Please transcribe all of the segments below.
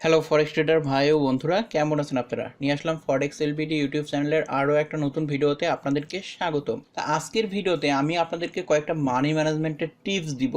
Hello ফরেক্স tedder ভাই ও বন্ধুরা, কেমন আছেন আপনারা? নিয়ে আসলাম ফরেক্স এলবিডি ইউটিউব চ্যানেলের আরও একটা নতুন ভিডিওতে আপনাদেরকে স্বাগতম। তা আজকের ভিডিওতে আমি আপনাদেরকে কয়েকটা মানি ম্যানেজমেন্টের টিপস দিব,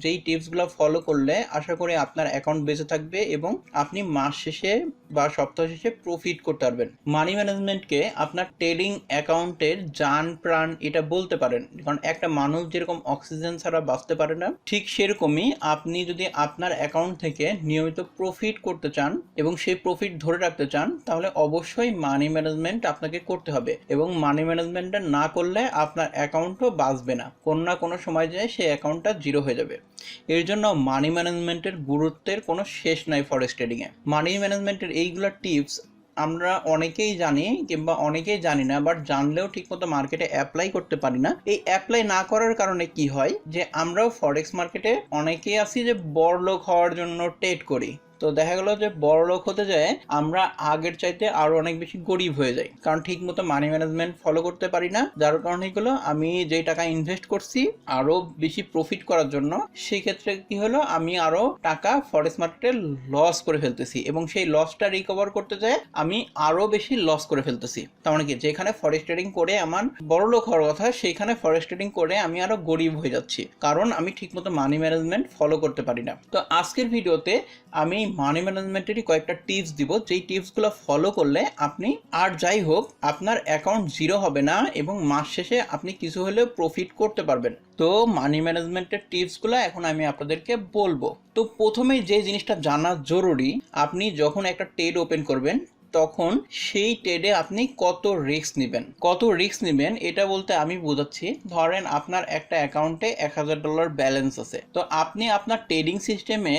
যেই টিপসগুলো ফলো করলে আশা করি আপনার অ্যাকাউন্ট বেঁচে থাকবে এবং আপনি মাস শেষে বা সপ্তাহ শেষে প্রফিট করতে পারবেন। মানি ম্যানেজমেন্টকে আপনার ট্রেডিং অ্যাকাউন্টের জান প্রাণ এটা বলতে পারেন, কারণ একটা মানুষ যেরকম অক্সিজেন ছাড়া বাঁচতে পারে না, ঠিক সেরকমই আপনি যদি আপনার অ্যাকাউন্ট থেকে নিয়মিত প্রফিট করতে চান এবং সেই প্রফিট ধরে রাখতে চান, তাহলে অবশ্যই মানি ম্যানেজমেন্ট আপনাকে করতে হবে। এবং মানি ম্যানেজমেন্টটা না করলে আপনার অ্যাকাউন্টও বাঁচবে না, কোনো না কোনো সময় যায় সেই অ্যাকাউন্টটা জিরো হয়ে যাবে। এর জন্য মানি ম্যানেজমেন্টের গুরুত্বের কোনো শেষ নাই ফরেক্স ট্রেডিংয়ে। মানি ম্যানেজমেন্টের এইগুলো টিপস আমরা অনেকেই জানি কিংবা অনেকেই জানি না, বাট জানলেও ঠিকমতো মার্কেটে অ্যাপ্লাই করতে পারি না। এই অ্যাপ্লাই না করার কারণে কি হয়, যে আমরাও ফরেক্স মার্কেটে অনেকেই আছি যে বড়লোক হওয়ার জন্য ট্রেড করি। তো দেখা গেল যে বড়লোক হতে যায় আমরা আগের চাইতে আরো অনেক বেশি গরিব হয়ে যাই, কারণ ঠিক মতো মানি ম্যানেজমেন্ট ফলো করতে পারি না। যার কারণে হলো আমি যেই টাকা ইনভেস্ট করছি আরো বেশি প্রফিট করার জন্য, সেই ক্ষেত্রে কি হলো, আমি আরো টাকা ফরেক্স মার্কেটে লস করে ফেলতেছি এবং সেই লসটা রিকভার করতে যায় আমি আরো বেশি লস করে ফেলতেছি। তার মানে কি, যেখানে ফরেক্স ট্রেডিং করে আমার বড়লোক হওয়ার কথা, সেইখানে ফরেক্স ট্রেডিং করে আমি আরো গরিব হয়ে যাচ্ছি, কারণ আমি ঠিকমতো মানি ম্যানেজমেন্ট ফলো করতে পারি না। তো আজকের ভিডিওতে আমি মানি ম্যানেজমেন্টেরই কয়েকটা টিপস দিব, যেই টিপসগুলো ফলো করলে আপনি আর যাই হোক আপনার অ্যাকাউন্ট জিরো হবে না এবং মাস শেষে আপনি কিছু হলেও প্রফিট করতে পারবেন। তো মানি ম্যানেজমেন্টের টিপসগুলো এখন আমি আপনাদেরকে বলবো। তো প্রথমেই যে জিনিসটা জানা জরুরি, আপনি যখন একটা ট্রেড ওপেন করবেন তখন সেই ট্রেডে আপনি কত রিস্ক নেবেন এটা বলতে আমি বোঝাচ্ছি, ধরেন আপনার একটা অ্যাকাউন্টে $1000 ব্যালেন্স আছে। তো আপনি আপনার ট্রেডিং সিস্টেমে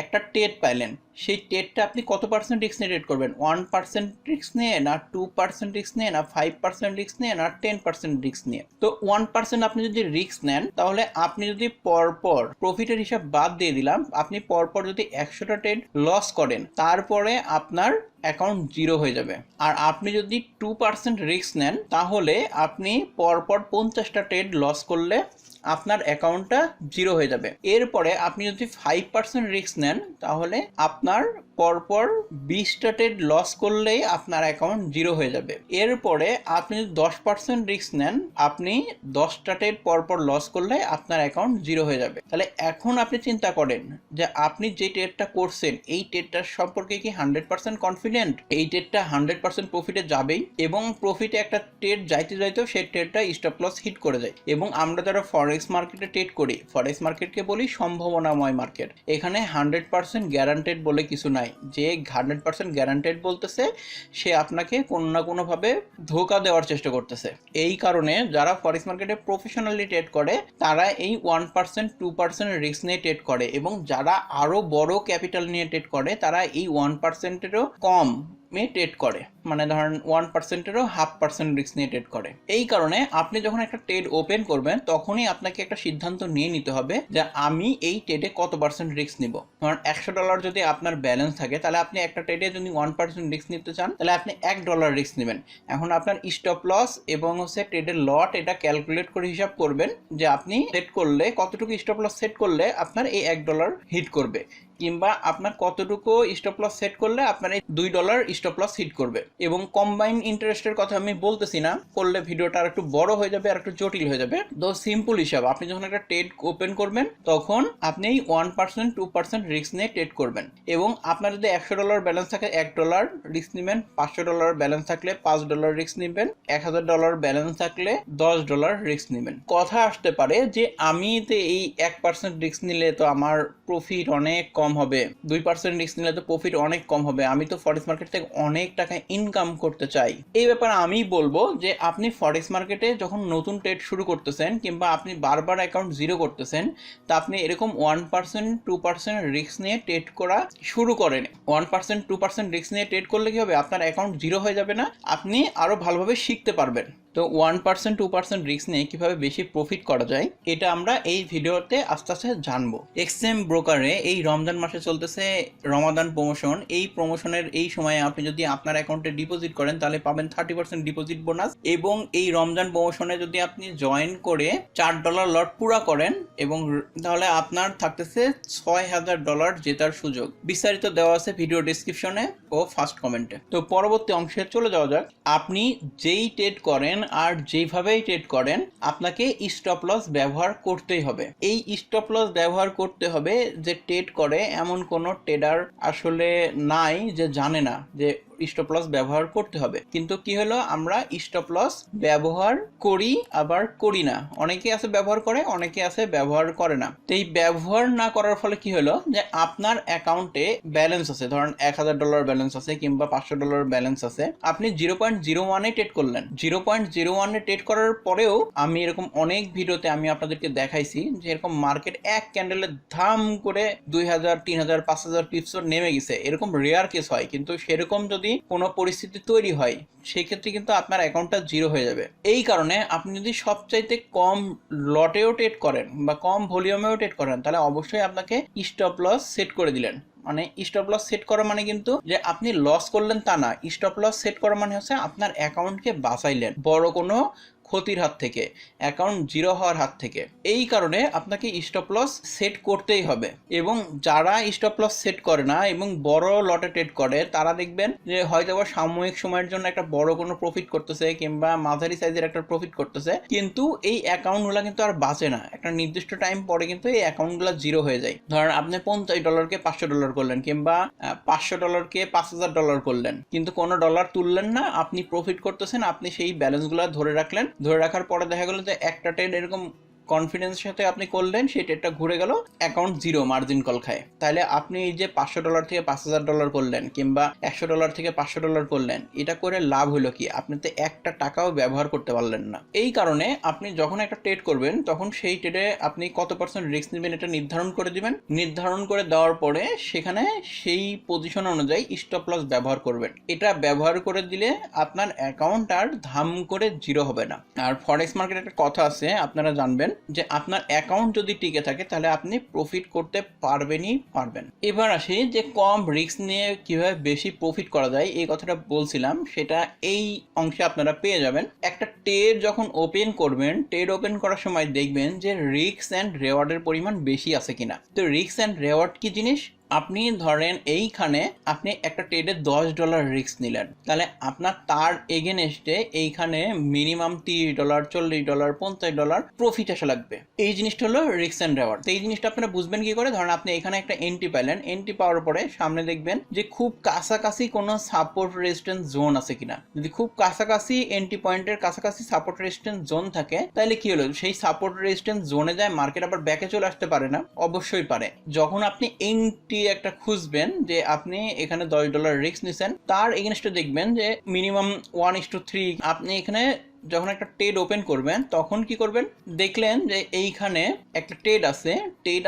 একটা ট্রেড পাইলেন, সেই ট্রেডটা আপনি কত পার্সেন্ট রিস্ক নিয়ে ট্রেড করবেন? 1% রিস্ক নিয়ে, না 2% রিস্ক নিয়ে, না 5% রিস্ক নিয়ে, না 10% রিস্ক নিয়ে? তো 1% আপনি যদি রিস্ক নেন, তাহলে আপনি যদি পরপর প্রফিটের হিসাব বাদ দিয়ে দিলাম, আপনি পরপর যদি 100টা ট্রেড লস করেন, তারপরে আপনার অ্যাকাউন্ট জিরো হয়ে যাবে। আর আপনি যদি 2% রিস্ক নেন, তাহলে আপনি পরপর 50টা ট্রেড লস করলে আপনার অ্যাকাউন্টটা জিরো হয়ে যাবে। এরপরে আপনি যদি 5% রিস্ক নেন, তাহলে আপনার পরপর 20টা ট্রেড লস করলেই আপনার অ্যাকাউন্ট জিরো হয়ে যাবে। এরপরে আপনি যদি 10% রিস্ক নেন, আপনি 10টা ট্রেড পরপর লস করলে আপনার অ্যাকাউন্ট জিরো হয়ে যাবে। তাহলে এখন আপনি চিন্তা করেন যে আপনি যে ট্রেডটা করছেন, এই ট্রেডটার সম্পর্কে কি 100% কনফিডেন্ট? এই ট্রেডটা 100% প্রফিটে যাবেই, এবং প্রফিটে একটা ট্রেড যাইতে যাইতেও সেই ট্রেডটা স্টপ লস হিট করে যায়। এবং আমরা যারা ফরেক্স মার্কেটে ট্রেড করি, ফরেক্স মার্কেটকে বলি সম্ভাবনাময় মার্কেট। এখানে 100% গ্যারান্টেড বলে কিছু নাই। যে 100% গ্যারান্টেড বলতেছে, সে আপনাকে কোনো না কোনোভাবে ধোঁকা দেওয়ার চেষ্টা করতেছে। এই কারণে যারা ফরেক্স মার্কেটে প্রফেশনালি ট্রেড করে, তারা এই 1% 2% রিস্ক নিয়ে ট্রেড করে, এবং যারা আরো বড় ক্যাপিটাল নিয়ে ট্রেড করে, তারা এই 1%-এরও কম ট্রেড করে, মানে ধরেন 1%-এরও 0.5% রিস্ক নিয়ে ট্রেড করে। এই কারণে আপনি যখন একটা ট্রেড ওপেন করবেন, তখনই আপনাকে একটা সিদ্ধান্ত নিয়ে নিতে হবে যে আমি এই ট্রেডে কত পার্সেন্ট রিস্ক নিব। ধরেন $100 যদি আপনার ব্যালেন্স থাকে, তাহলে আপনি একটা ট্রেডে যদি 1% রিস্ক নিতে চান, তাহলে আপনি $1 রিস্ক নেবেন। এখন আপনার স্টপ লস এবং ট্রেডের লট এটা ক্যালকুলেট করে হিসাব করবেন যে আপনি সেট করলে কতটুকু স্টপ লস সেট করলে আপনার এই $1 হিট করবে, কিংবা আপনার কতটুকু স্টপ লস সেট করলে আপনার এই $2 স্টপ লস হিট করবে। এবং কম্বাইন ইন্টারেস্টের কথা আমি বলতেছি না, করলে ভিডিওটা আর একটু বড় হয়ে যাবে, আর একটু জটিল হয়ে যাবে। তো সিম্পল হিসাব, আপনি যখন একটা ট্রেড ওপেন করবেন, তখন আপনি 1% 2% রিস্ক নিয়ে ট্রেড করবেন। এবং আপনার যদি $100 ব্যালেন্স থাকে, $1 রিস্ক নেবেন। $500 ব্যালেন্স থাকলে $5 রিস্ক নেবেন। $1000 ব্যালেন্স থাকলে $10 রিস্ক নেবেন। কথা আসতে পারে যে আমি তো এই 1% রিস্ক নিলে তো আমার প্রফিট অনেক কম হবে, 2% রিস্ক নিলে তো প্রফিট অনেক কম হবে, আমি তো ফরেক্স মার্কেট থেকে অনেক টাকা ইনকাম করতে চাই। এই ব্যাপারে আমি বলবো যে আপনি ফরেক্স মার্কেটে যখন নতুন ট্রেড শুরু করতেছেন, কিংবা আপনি বারবার অ্যাকাউন্ট জিরো করতেছেন, তা আপনি এরকম 1% 2% রিস্ক নিয়ে ট্রেড করা শুরু করেন। 1% 2% রিস্ক নিয়ে ট্রেড করলে কি হবে, আপনার অ্যাকাউন্ট জিরো হয়ে যাবে না, আপনি আরো ভালোভাবে শিখতে পারবেন। তো 1% 2% রিস্ক নিয়ে কিভাবে বেশি প্রফিট করা যায় এটা আমরা এই ভিডিওতে আস্তে আস্তে জানবো। এক্সচেঞ্জ ব্রোকারে এই রমজান মাসে চলতেছে রমাদান প্রমোশন। এই প্রমোশনের এই সময়ে আপনি যদি আপনার অ্যাকাউন্টে ডিপোজিট করেন তাহলে পাবেন 30% ডিপোজিট বোনাস, এবং এই রমজান প্রমোশনে যদি আপনি জয়েন করে $4 লট পুরা করেন এবং তাহলে আপনার থাকতেছে $6000 জেতার সুযোগ। বিস্তারিত দেওয়া আছে ভিডিও ডেসক্রিপশনে ও ফার্স্ট কমেন্টে। তো পরবর্তী অংশে চলে যাওয়া যাক। আপনি যেই ট্রেড করেন আর যেভাবেই ট্রেড করেন আপনাকে স্টপ লস ব্যবহার করতেই হবে। এই স্টপ লস ব্যবহার করতে হবে যে ট্রেড করে এমন কোনো ট্রেডার আসলে নাই যে জানে না যে স্টপ লস ব্যবহার করতে হবে, কিন্তু কি হলো আমরা স্টপ লস ব্যবহার করি আবার করি না। অনেকে আছে ব্যবহার করে, অনেকে আছে ব্যবহার করে না। তো এই ব্যবহার না করার ফলে কি হলো যে আপনার অ্যাকাউন্টে ব্যালেন্স আছে, ধরেন $1000 ব্যালেন্স আছে কিংবা $500 ব্যালেন্স আছে, আপনি 0.01 ট্রেড করলেন। 0.01 ট্রেড করার পরেও আমি এরকম অনেক ভিডিওতে আমি আপনাদেরকে দেখাইছি যে এরকম মার্কেট এক ক্যান্ডেলে ধাম করে 2000 3000 5000 পিপস নেমে গেছে। এরকম রেয়ার কেস হয়, কিন্তু সেরকম যদি কোনো পরিস্থিতি তৈরি হয় সেই ক্ষেত্রে কিন্তু আপনার অ্যাকাউন্টটা জিরো হয়ে যাবে। এই কারণে আপনি যদি সবচাইতে কম লটেও ট্রেড করেন বা কম ভলিউমেও ট্রেড করেন তাহলে অবশ্যই আপনাকে স্টপ লস সেট করে দিলেন। মানে স্টপ লস সেট করা মানে কিন্তু যে আপনি লস করলেন তা না, স্টপ লস সেট করা মানে হচ্ছে আপনার অ্যাকাউন্টকে বাঁচাইলেন বড় কোনো ক্ষতির হাত থেকে, অ্যাকাউন্ট জিরো হওয়ার হাত থেকে। এই কারণে আপনাকে স্টপ লস সেট করতেই হবে। এবং যারা স্টপ লস সেট করে না এবং বড় লটে ট্রেড করে তারা দেখবেন যে হয়তো সাময়িক সময়ের জন্য একটা বড় কোনো প্রফিট করতেছে কিংবা মাঝারি সাইজের একটা প্রফিট করতেছে, কিন্তু এই অ্যাকাউন্টগুলো কিন্তু আর বাঁচে না। একটা নির্দিষ্ট টাইম পরে কিন্তু এই অ্যাকাউন্টগুলো জিরো হয়ে যায়। ধরেন আপনি $50কে $500 করলেন কিংবা $500কে $5000 করলেন, কিন্তু কোনো ডলার তুললেন না, আপনি প্রফিট করতেছেন, আপনি সেই ব্যালেন্সগুলো ধরে রাখলেন। ধরে রাখার পরে দেখা গেল যে একটা ট্রেড এরকম কনফিডেন্সের সাথে আপনি করলেন, সেই ট্রেডটা ঘুরে গেল, অ্যাকাউন্ট জিরো, মার্জিন কল খায়। তাহলে আপনি এই যে $500 থেকে $5000 করলেন কিংবা $100 থেকে $500 করলেন, এটা করে লাভ হলো কি? আপনি তো একটা টাকাও ব্যবহার করতে পারলেন না। এই কারণে আপনি যখন একটা ট্রেড করবেন তখন সেই ট্রেডে আপনি কত পার্সেন্ট রিস্ক নেবেন এটা নির্ধারণ করে দিবেন। নির্ধারণ করে দেওয়ার পরে সেখানে সেই পজিশন অনুযায়ী স্টপ লস ব্যবহার করবেন। এটা ব্যবহার করে দিলে আপনার অ্যাকাউন্ট আর ধাম করে জিরো হবে না। আর ফরেক্স মার্কেটে একটা কথা আছে, আপনারা জানবেন যে আপনার অ্যাকাউন্ট যদি টিকে থাকে তাহলে আপনি প্রফিট করতে পারবেনই পারবেন। এবার আসি যে কম রিস্ক নিয়ে কিভাবে বেশি প্রফিট করা যায়, এই কথাটা বলছিলাম, সেটা এই অংশে আপনারা পেয়ে যাবেন। একটা ট্রেড যখন ওপেন করবেন, ট্রেড ওপেন করার সময় দেখবেন যে রিস্ক অ্যান্ড রেওয়ার্ডের পরিমাণ বেশি আছে কিনা। তো রিস্ক অ্যান্ড রেওয়ার্ড কি জিনিস? আপনি ধরেন এইখানে আপনি একটা ট্রেডে $10 রিস্ক নিলেন, তাহলে আপনার তার এগেনস্টে এইখানে মিনিমাম $30 $40 $50 প্রফিট আসা লাগবে। এই জিনিসটা হলো রিস্ক অ্যান্ড রেওয়ার্ড। এই জিনিসটা আপনারা বুঝবেন কি করে? ধরেন আপনি এখানে একটা এন্ট্রি পাইলেন, এন্ট্রি পাওয়ার পরে সামনে দেখবেন যে খুব কাছাকাছি কোনো সাপোর্ট রেজিস্ট্যান্স জোন আছে কিনা। যদি খুব কাছাকাছি এন্ট্রি পয়েন্টের কাছাকাছি সাপোর্ট রেজিস্ট্যান্স জোন থাকে তাহলে কি হলো, সেই সাপোর্ট রেজিস্ট্যান্স জোনে যায় মার্কেট আবার ব্যাকে চলে আসতে পারে না? অবশ্যই পারে। যখন আপনি এন্ট্রি একটা খুঁজবেন যে আপনি এখানে $10 রিস্ক নিছেন, তার এগেনস্টে দেখবেন যে মিনিমাম 1:3। আপনি এখানে যখন একটা ট্রেড ওপেন করবেন তখন কি করবেন, দেখলেন যে এইখানে একটা ট্রেড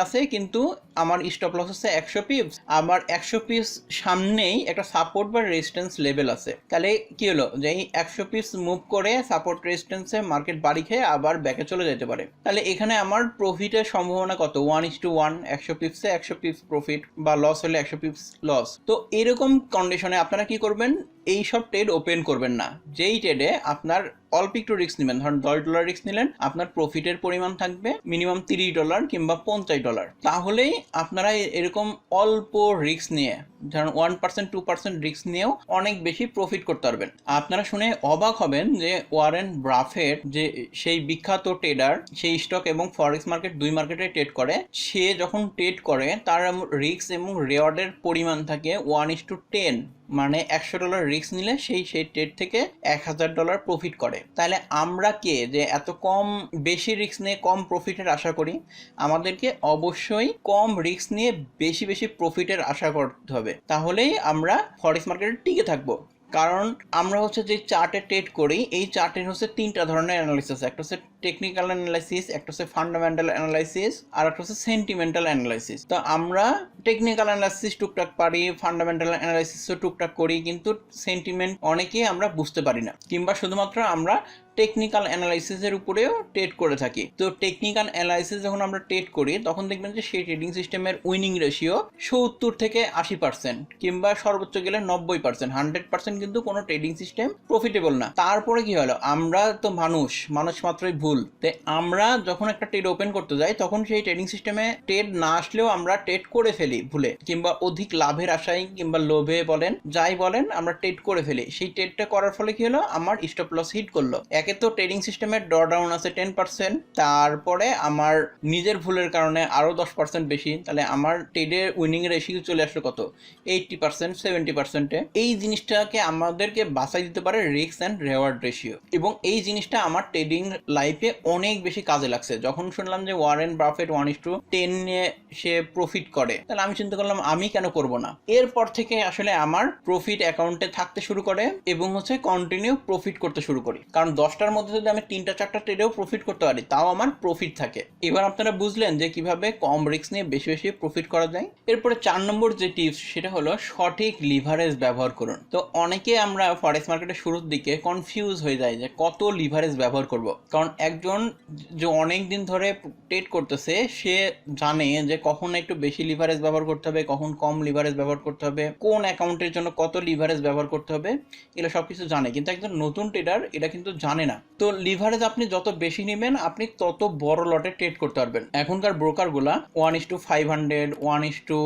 আছে কিন্তু আমার স্টপ লস হচ্ছে 100 পিপস, আবার 100 পিপস সামনেই একটা সাপোর্ট বা রেজিস্ট্যান্স লেভেল আছে। তাহলে কি হলো যে এই 100 পিপস মুভ করে সাপোর্ট রেজিস্ট্যান্সে মার্কেট বাড়ি খেয়ে আবার ব্যাকে চলে যেতে পারে। তাহলে এখানে আমার প্রফিটের সম্ভাবনা কত? 1:1। 100 পিপসে 100 পিপস প্রফিট, বা লস হলে 100 পিপস লস। তো এরকম কন্ডিশনে আপনারা কি করবেন, এইসব ট্রেড ওপেন করবেন না। যেই ট্রেডে আপনার অল্প একটু রিস্ক নেবেন, ধরেন $10 রিস্ক নিলেন, আপনার প্রফিটের পরিমাণ থাকবে মিনিমাম $30 কিংবা $50। তাহলেই আপনারা এরকম অল্প রিস্ক নিয়ে, ধরেন 1% 2% রিস্ক নিয়েও অনেক বেশি প্রফিট করতে পারবেন। আপনারা শুনে অবাক হবেন যে ওয়ারেন বাফেট, যে সেই বিখ্যাত ট্রেডার, সেই স্টক এবং ফরেক্স মার্কেট দুই মার্কেটে ট্রেড করে, সে যখন ট্রেড করে তার রিস্ক এবং রেওয়ার্ডের পরিমাণ থাকে 1:10। মানে $100 রিস্ক নিলে সেই ট্রেড থেকে $1000 প্রফিট করে। তাহলে আমরা কে যে এত কম বেশি রিস্ক নিয়ে কম প্রফিটের আশা করি? আমাদেরকে অবশ্যই কম রিস্ক নিয়ে বেশি বেশি প্রফিটের আশা করতে হবে, তাহলেই আমরা ফরেক্স মার্কেটে টিকে থাকবো। কারণ আমরা হচ্ছে যে চার্টে ট্রেড করি, এই চার্টের হচ্ছে তিনটা ধরনের অ্যানালাইসিস। একটা হচ্ছে টেকনিক্যাল অ্যানালাইসিস, একটা হচ্ছে ফান্ডামেন্টাল অ্যানালাইসিস, আর একটা হচ্ছে সেন্টিমেন্টাল অ্যানালাইসিস। তো আমরা টেকনিক্যাল অ্যানালাইসিস টুকটাক পারি, ফান্ডামেন্টাল অ্যানালাইসিসও টুকটাক করি, কিন্তু সেন্টিমেন্ট অনেকেই আমরা বুঝতে পারি না, কিংবা শুধুমাত্র আমরা টেকনিক্যাল অ্যানালাইসিসের উপরেও ট্রেড করে থাকি। তো টেকনিক্যাল অ্যানালাইসিস যখন আমরা ট্রেড করি তখন দেখবেন যে সেই ট্রেডিং সিস্টেমের উইনিং রেশিও 70 থেকে 80% কিংবা সর্বোচ্চ গেলে 90%। 100% কিন্তু কোনো ট্রেডিং সিস্টেম প্রফিটেবল না। তারপরে কি হলো, আমরা তো মানুষ মাত্রই ভুল। তাই আমরা যখন একটা ট্রেড ওপেন করতে যাই তখন সেই ট্রেডিং সিস্টেমে ট্রেড না আসলেও আমরা ট্রেড করে ফেলি ভুলে, কিংবা অধিক লাভের আশায় কিংবা লোভে বলেন যাই বলেন আমরা ট্রেড করে ফেলি। সেই ট্রেডটা করার ফলে কি হলো, আমার স্টপ লস হিট করলো। একে তো ট্রেডিং সিস্টেমের ড্রডাউন আছে 10%, তারপরে আমার নিজের ভুলের কারণে আরো 10% বেশি, তাহলে আমার ট্রেডের উইনিং রেশিও চলে আসলো কত, 80% 70%-এ। এই জিনিসটাকে আমাদেরকে বাঁচাই দিতে পারে রিস্ক অ্যান্ড রেওয়ার্ড রেশিও, এবং এই জিনিসটা আমার ট্রেডিং লাইফে অনেক বেশি কাজে লাগছে। যখন শুনলাম যে ওয়ারেন বাফেট 1:10 নিয়ে সে প্রফিট করে, তাহলে আমি চিন্তা করলাম আমি কেন করব না। এরপর থেকে আসলে আমার প্রফিট অ্যাকাউন্টে থাকতে শুরু করে এবং কন্টিনিউ প্রফিট করতে শুরু করি। কারণ 10টার মধ্যে যদি আমি 3-4টা ট্রেডেও প্রফিট করতে পারি তাও আমার প্রফিট থাকে। এবার আপনারা বুঝলেন যে কিভাবে কম রিস্ক নিয়ে বেশি বেশি প্রফিট করা যায়। এরপরে 4 নম্বর যে টিপস সেটা হলো সঠিক লিভারেজ ব্যবহার করুন। তো অনেকে আমরা ফরেক্স মার্কেটের শুরুর দিকে কনফিউজ হয়ে যায় যে কত লিভারেজ ব্যবহার করব। কারণ একজন যে অনেক দিন ধরে ট্রেড করতেছে সে জানে যে কখন একটু বেশি লিভারেজ ব্যবহার করতে হবে, কখন কম লিভারেজ ব্যবহার করতে হবে, কোন অ্যাকাউন্টের জন্য কত লিভারেজ ব্যবহার করতে হবে, এগুলো সবকিছু জানে। কিন্তু একজন নতুন ট্রেডার এটা কিন্তু জানে না। তো লিভারেজ আপনি যত বেশি নেবেন আপনি তত বড় লটে ট্রেড করতে পারবেন। এখনকার ব্রোকারগুলা 1:500, 1:800,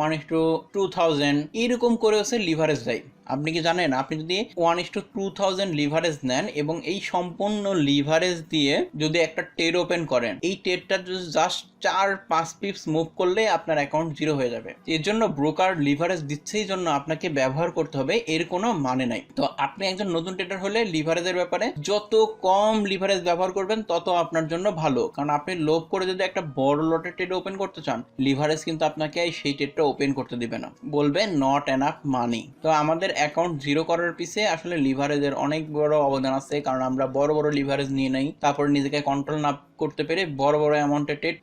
1:2000 এরকম করে লিভারেজ দেয়। আপনি কি জানেন, আপনি যদি 1:2000 লিভারেজ নেন এবং এই সম্পূর্ণ লিভারেজ দিয়ে যদি একটা ট্রেড ওপেন করেন, এই ট্রেডটা জাস্ট 4-5 পিপস মুভ করলে আপনার অ্যাকাউন্ট জিরো হয়ে যাবে। এর জন্য ব্রোকার লিভারেজ দিচ্ছেই জন্য আপনাকে ব্যবহার করতে হবে এর কোনো মানে নাই। তো আপনি একজন নতুন ট্রেডার হলে লিভারেজের ব্যাপারে যত কম লিভারেজ ব্যবহার করবেন তত আপনার জন্য ভালো। কারণ আপনি লোভ করে যদি একটা বড় লটের ট্রেড ওপেন করতে চান, লিভারেজ কিন্তু আপনাকে সেই ট্রেডটা ওপেন করতে দিবে না, বলবে নট এনাফ মানি। তো আমাদের অ্যাকাউন্ট জিরো করার পিছে আসলে লিভারেজের অনেক বড় অবদান আছে। কারণ আমরা বড় বড় লিভারেজ নিয়ে নেই, তারপর নিজেকে কন্ট্রোল না করতে পেরে বড় বড় অ্যামাউন্টে ট্রেড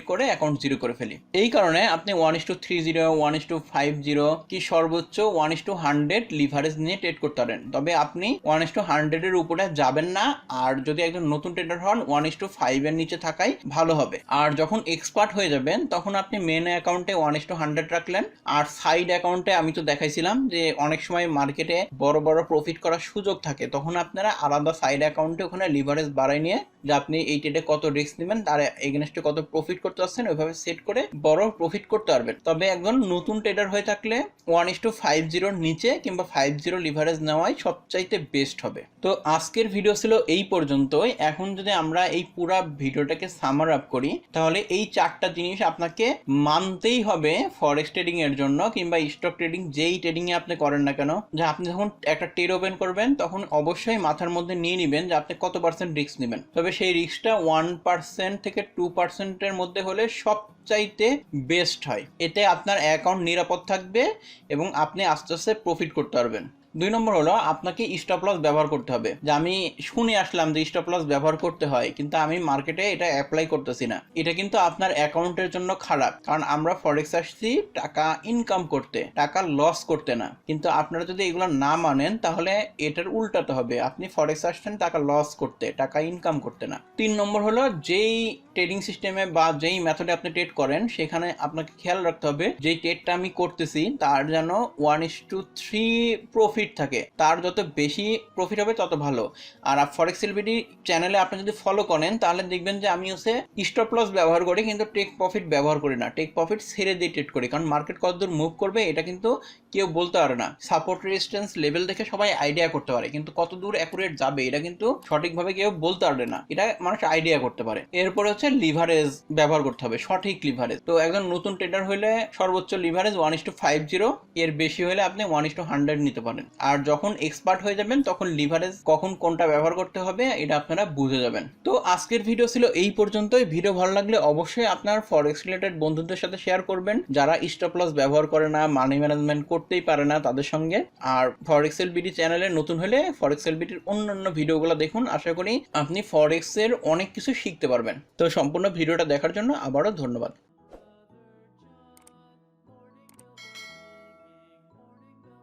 করে অ্যাকাউন্ট জিরো করে ফেলি। এই কারণে আপনি 1:30, 1:50 কি সর্বোচ্চ 1:100 লিভারেজ নিয়ে ট্রেড করতে পারেন। তবে আপনি 1:100 এর উপরে যাবেন না। আর যদি একজন নতুন ট্রেডার হন 1:5 এর নিচে থাকাই ভালো হবে। আর যখন এক্সপার্ট হয়ে যাবেন তখন আপনি মেন অ্যাকাউন্টে 1:100 রাখলেন, আর সাইড অ্যাকাউন্টে আমি তো দেখাইছিলাম যে অনেক সময় মার্কেটে বড় বড় প্রফিট করার সুযোগ থাকে, তখন আপনারা আলাদা সাইড অ্যাকাউন্টে ওখানে লিভারেজ বাড়াই নিয়ে যে আপনি এই ট্রেডে কত রিস্ক নেবেন তার এগেনস্টে কত প্রফিট করতে পারছেন ওইভাবে সেট করে বড় প্রফিট করতে পারবেন। তবে একজন নতুন ট্রেডার হয়ে থাকলে 1:50 নিচে কিংবা 50 লিভারেজ নেওয়াই সবচাইতে বেস্ট হবে। তো আজকের ভিডিও ছিল এই পর্যন্তই। এখন যদি আমরা এই পুরো ভিডিওটাকে সামার আপ করি তাহলে এই 4টা জিনিস আপনাকে মানতেই হবে ফরেক্স ট্রেডিং এর জন্য কিংবা স্টক ট্রেডিং যেই ট্রেডিং এ আপনি করেন না কেন, যে আপনি যখন একটা ট্রেড ওপেন করবেন তখন অবশ্যই মাথার মধ্যে নিয়ে নেবেন যে আপনি কত পার্সেন্ট রিস্ক নেবেন। তবে সেই রিস্কটা 1% থেকে 2% এর মধ্যে হলে সবচাইতে বেস্ট হয়। এতে আপনার অ্যাকাউন্ট নিরাপদ থাকবে এবং আপনি আস্তে আস্তে প্রফিট করতে পারবেন। 2 নম্বর হলো আপনাকে স্টপ লস ব্যবহার করতে হবে। যে আমি শুনে আসলাম যে স্টপ লস ব্যবহার করতে হয়, কিন্তু আমি মার্কেটে এটা অ্যাপ্লাই করতেছি না। এটা কিন্তু আপনার অ্যাকাউন্টের জন্য খারাপ। কারণ আমরা ফরেক্স আসছি টাকা ইনকাম করতে, টাকা লস করতে না। কিন্তু আপনারা যদি এগুলো না মানেন তাহলে এটার উল্টাতে হবে, আপনি ফরেক্স আসছেন টাকা লস করতে, টাকা ইনকাম করতে না। 3 নম্বর হলো যেই ট্রেডিং সিস্টেমে বা যেই মেথডে আপনি ট্রেড করেন সেখানে আপনাকে খেয়াল রাখতে হবে যে ট্রেডটা আমি করতেছি তার যেন 1:3 প্রফিট থাকে। তার যত বেশি প্রফিট হবে তত ভালো। আর ফরেক্স এলবিডি চ্যানেলে আপনি যদি ফলো করেন তাহলে দেখবেন যে আমি স্টপ লস ব্যবহার করি কিন্তু টেক প্রফিট ব্যবহার করি না। টেক প্রফিট ছেড়ে দিয়ে ট্রেড করি, কারণ মার্কেট কতদূর মুভ করবে এটা কিন্তু কেউ বলতে পারে না। সাপোর্ট রেজিস্ট্যান্স লেভেল দেখে সবাই আইডিয়া করতে পারে, কিন্তু কত দূর অ্যাকুরেট যাবে এটা কিন্তু সঠিকভাবে কেউ বলতে পারে না, এটা মানুষ আইডিয়া করতে পারে। এরপরে লিভারেজ ব্যবহার করতে হবে, সঠিক লিভারেজ। তো একজন নতুন ট্রেডার হলে সর্বোচ্চ লিভারেজ 1:50, এর বেশি হলে আপনি 1:100 নিতে পারেন। আর যখন এক্সপার্ট হয়ে যাবেন তখন লিভারেজ কখন কোনটা ব্যবহার করতে হবে এটা আপনারা বুঝে যাবেন। তো আজকের ভিডিও ছিল এই পর্যন্তই। ভিডিও ভালো লাগলে অবশ্যই আপনার ফরেক্স রিলেটেড বন্ধুদের সাথে শেয়ার করবেন যারা স্টপ লস ব্যবহার করে না, মানি ম্যানেজমেন্ট করতেই পারে না তাদের সঙ্গে। আর ফরেক্স এলবিডি চ্যানেলে নতুন হলে ফরেক্স এলবিডির অন্যান্য ভিডিওগুলো দেখুন, আশা করি আপনি ফরেক্স এর অনেক কিছু শিখতে পারবেন। তো সম্পূর্ণ ভিডিওটা দেখার জন্য আবারও ধন্যবাদ।